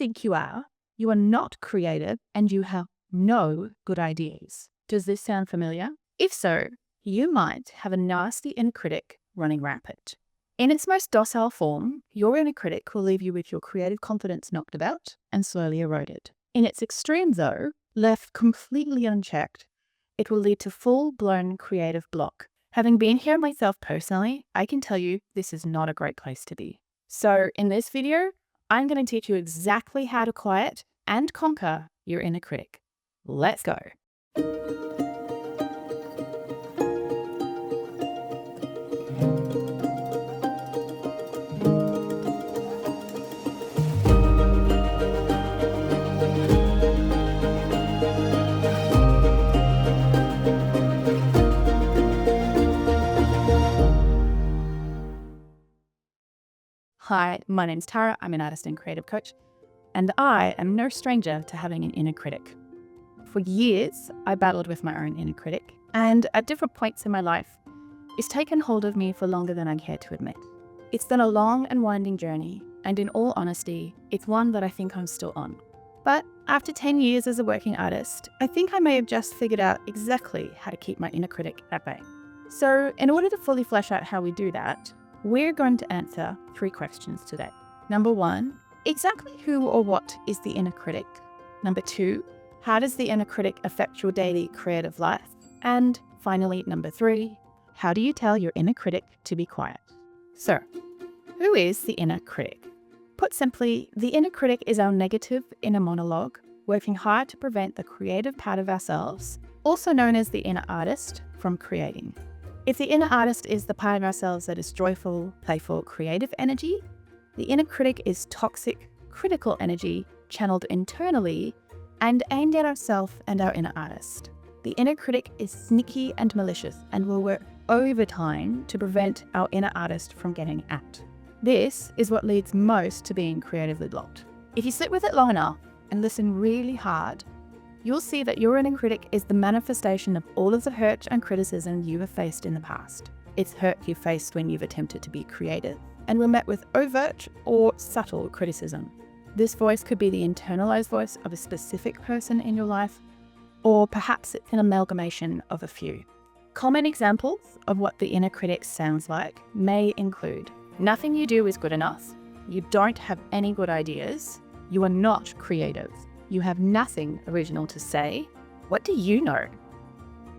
think you are not creative and you have no good ideas. Does this sound familiar? If so, you might have a nasty inner critic running rampant. In its most docile form, your inner critic will leave you with your creative confidence knocked about and slowly eroded. In its extreme though, left completely unchecked, it will lead to full-blown creative block. Having been here myself personally, I can tell you this is not a great place to be. So in this video, I'm going to teach you exactly how to quiet and conquer your inner critic. Let's go. Hi, my name's Tara. I'm an artist and creative coach, and I am no stranger to having an inner critic. For years, I battled with my own inner critic, and at different points in my life, it's taken hold of me for longer than I care to admit. It's been a long and winding journey, and in all honesty, it's one that I think I'm still on. But after 10 years as a working artist, I think I may have just figured out exactly how to keep my inner critic at bay. So in order to fully flesh out how we do that, we're going to answer 3 questions today. Number 1, exactly who or what is the inner critic? Number 2, how does the inner critic affect your daily creative life? And finally, number 3, how do you tell your inner critic to be quiet? So, who is the inner critic? Put simply, the inner critic is our negative inner monologue, working hard to prevent the creative part of ourselves, also known as the inner artist, from creating. If the inner artist is the part of ourselves that is joyful, playful, creative energy, the inner critic is toxic, critical energy channeled internally and aimed at ourselves and our inner artist. The inner critic is sneaky and malicious and will work overtime to prevent our inner artist from getting out. This is what leads most to being creatively blocked. If you sit with it long enough and listen really hard, you'll see that your inner critic is the manifestation of all of the hurt and criticism you have faced in the past. It's hurt you faced when you've attempted to be creative and were met with overt or subtle criticism. This voice could be the internalized voice of a specific person in your life, or perhaps it's an amalgamation of a few. Common examples of what the inner critic sounds like may include: nothing you do is good enough, you don't have any good ideas, you are not creative, you have nothing original to say, what do you know?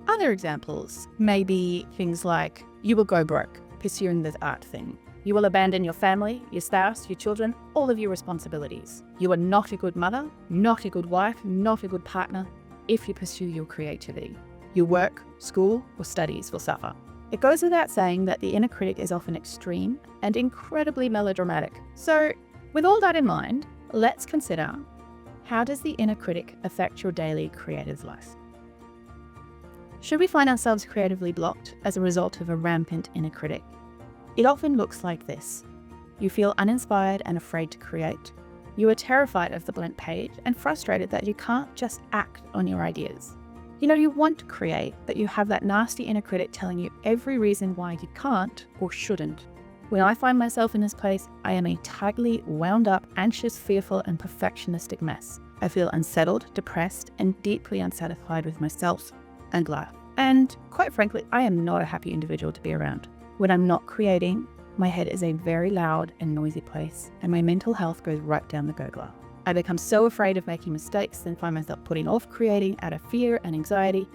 Other examples may be things like, you will go broke pursuing this art thing. You will abandon your family, your spouse, your children, all of your responsibilities. You are not a good mother, not a good wife, not a good partner if you pursue your creativity. Your work, school, or studies will suffer. It goes without saying that the inner critic is often extreme and incredibly melodramatic. So, with all that in mind, let's consider, how does the inner critic affect your daily creative life? Should we find ourselves creatively blocked as a result of a rampant inner critic? It often looks like this. You feel uninspired and afraid to create. You are terrified of the blank page and frustrated that you can't just act on your ideas. You want to create, but you have that nasty inner critic telling you every reason why you can't or shouldn't. When I find myself in this place, I am a tightly wound up, anxious, fearful, and perfectionistic mess. I feel unsettled, depressed, and deeply unsatisfied with myself and life. And quite frankly, I am not a happy individual to be around. When I'm not creating, my head is a very loud and noisy place, and my mental health goes right down the gurgler. I become so afraid of making mistakes and find myself putting off creating out of fear and anxiety,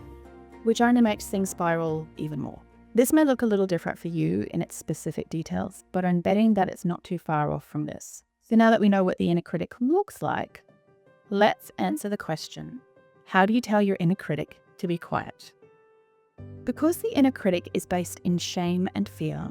which only makes things spiral even more. This may look a little different for you in its specific details, but I'm betting that it's not too far off from this. So now that we know what the inner critic looks like, let's answer the question, how do you tell your inner critic to be quiet? Because the inner critic is based in shame and fear,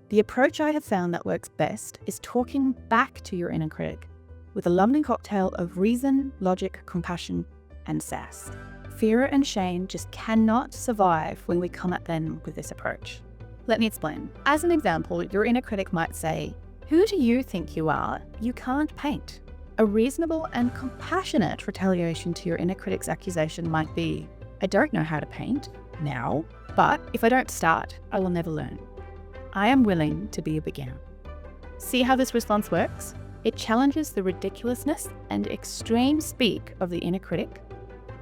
the approach I have found that works best is talking back to your inner critic with a lovely cocktail of reason, logic, compassion, and sass. Fear and shame just cannot survive when we come at them with this approach. Let me explain. As an example, your inner critic might say, "Who do you think you are? You can't paint." A reasonable and compassionate retaliation to your inner critic's accusation might be, "I don't know how to paint now, but if I don't start, I will never learn. I am willing to be a beginner." See how this response works? It challenges the ridiculousness and extreme speak of the inner critic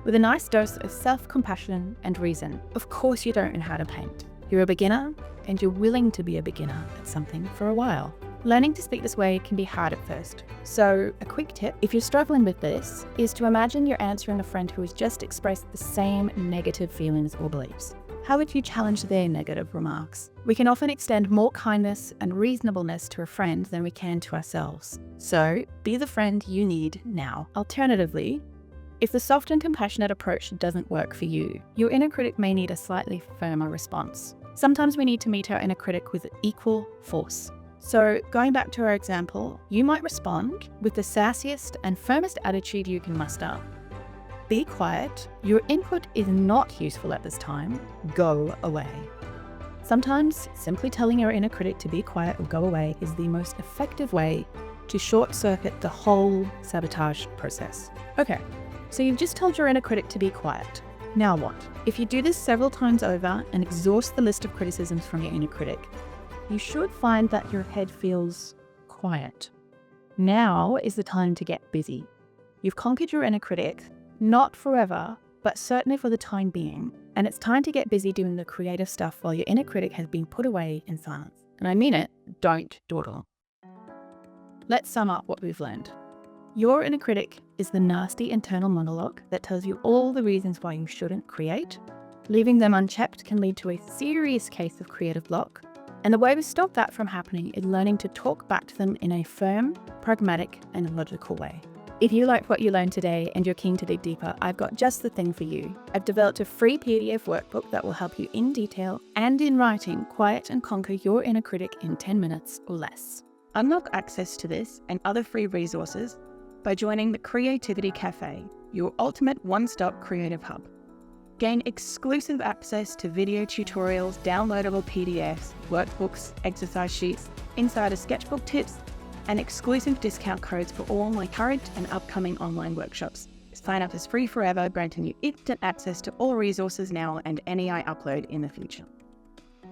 with a nice dose of self-compassion and reason. Of course you don't know how to paint. You're a beginner and you're willing to be a beginner at something for a while. Learning to speak this way can be hard at first. So a quick tip, if you're struggling with this, is to imagine you're answering a friend who has just expressed the same negative feelings or beliefs. How would you challenge their negative remarks? We can often extend more kindness and reasonableness to a friend than we can to ourselves. So be the friend you need now. Alternatively, if the soft and compassionate approach doesn't work for you, your inner critic may need a slightly firmer response. Sometimes we need to meet our inner critic with equal force. So going back to our example, you might respond with the sassiest and firmest attitude you can muster. Be quiet. Your input is not useful at this time. Go away. Sometimes simply telling your inner critic to be quiet or go away is the most effective way to short-circuit the whole sabotage process. Okay, so you've just told your inner critic to be quiet. Now what? If you do this several times over and exhaust the list of criticisms from your inner critic, you should find that your head feels quiet. Now is the time to get busy. You've conquered your inner critic, not forever, but certainly for the time being. And it's time to get busy doing the creative stuff while your inner critic has been put away in silence. And I mean it, don't dawdle. Let's sum up what we've learned. Your inner critic is the nasty internal monologue that tells you all the reasons why you shouldn't create. Leaving them unchecked can lead to a serious case of creative block. And the way we stop that from happening is learning to talk back to them in a firm, pragmatic, and logical way. If you like what you learned today and you're keen to dig deeper, I've got just the thing for you. I've developed a free PDF workbook that will help you in detail and in writing quiet and conquer your inner critic in 10 minutes or less. Unlock access to this and other free resources by joining the Creativity Cafe, your ultimate one-stop creative hub. Gain exclusive access to video tutorials, downloadable PDFs, workbooks, exercise sheets, insider sketchbook tips, and exclusive discount codes for all my current and upcoming online workshops. Sign up as free forever, granting you instant access to all resources now and any I upload in the future.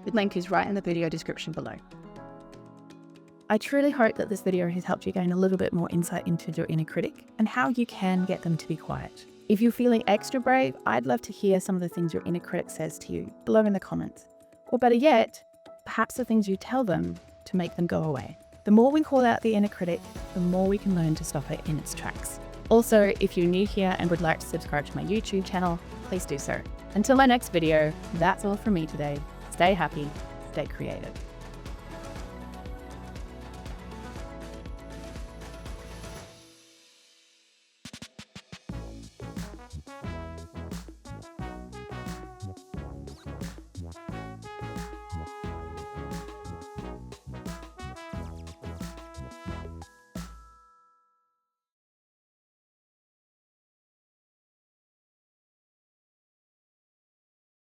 The link is right in the video description below. I truly hope that this video has helped you gain a little bit more insight into your inner critic and how you can get them to be quiet. If you're feeling extra brave, I'd love to hear some of the things your inner critic says to you below in the comments. Or better yet, perhaps the things you tell them to make them go away. The more we call out the inner critic, the more we can learn to stop it in its tracks. Also, if you're new here and would like to subscribe to my YouTube channel, please do so. Until my next video, that's all from me today. Stay happy, stay creative.